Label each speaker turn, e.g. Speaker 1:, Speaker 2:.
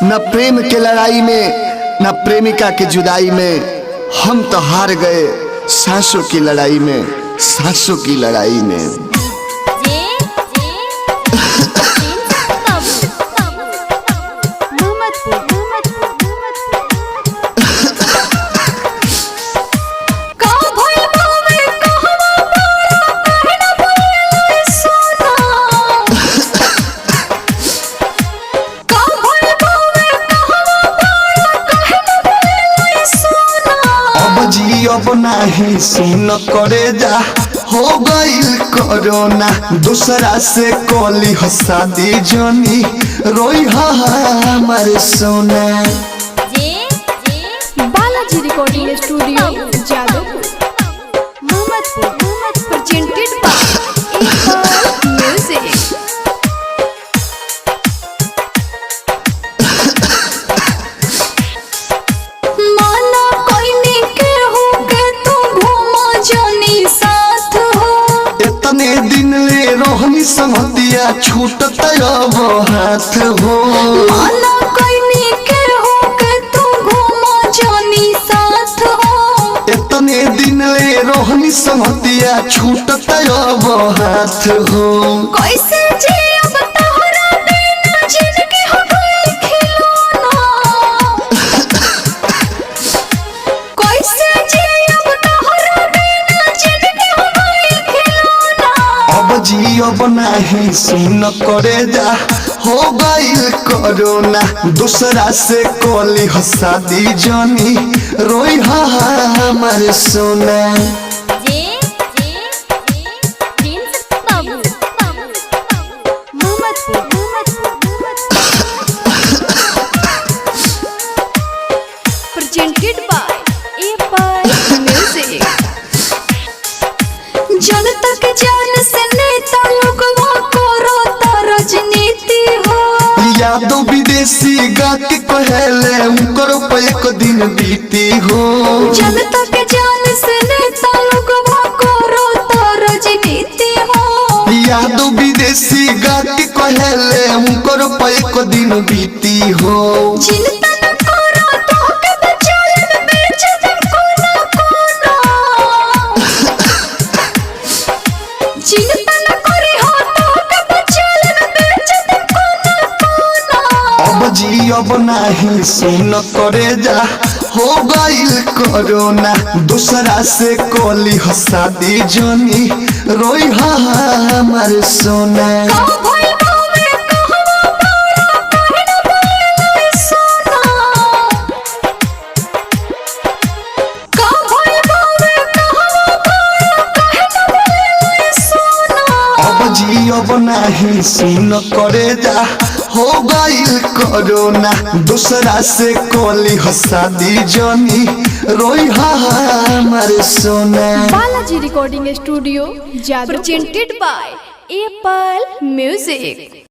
Speaker 1: न प्रेम के लड़ाई में न प्रेमिका के जुदाई में हम तो हार गए सांसों की लड़ाई में, सांसों की लड़ाई में। अब नहीं सुन करे जा हो गईल कोरोना, दूसरा से कोली शादी जनी रोई हमारे सोना।
Speaker 2: Balaji recording studio Jadavpur Mohammadpur presented by music.
Speaker 1: रोहनी समतिया छूटत अब हाथ हो,
Speaker 2: माना कोई के हो के तू घूमा जानी साथ हो।
Speaker 1: इतने दिन ले रोहनी समतिया छूटत अब हाथ हो।
Speaker 2: कैसे जी अब तोहरा बिना जिंदगी हो गई खिलौना, कैसे जी अब तोहरा बिना जिंदगी हो गई खिलौना।
Speaker 1: अब जी अब नहीं सुन करे जा हो गईल कोरोना, दूसरा से कोली शादी जनी रोई हमारे सोना।
Speaker 2: Presented by music. जनता के जान से नेता लोग राजनीति हो,
Speaker 1: यादों विदेशी गा के कहले उनकर एक दिन बीती हो।
Speaker 2: जनता के जान से नेता लोग राजनीति हो,
Speaker 1: यादों विदेशी गा के कहले उनकर एक दिन बीती हो।
Speaker 2: चिंता न करो तो के बचालन बेच दे कोना कोना, चिंता न करी हो तो के बचालन बेच दे कोना कोना।
Speaker 1: अब जी अब नहीं सुन करे जा हो गईल कोरोना, दूसरा से कोली शादी जनी रोई हमारे सोना। अब नहीं सुन करे जा हो गईल कोरोना, दूसरा से कोली शादी जनी रोई हमारे सोना।
Speaker 2: Balaji recording studio presented by music.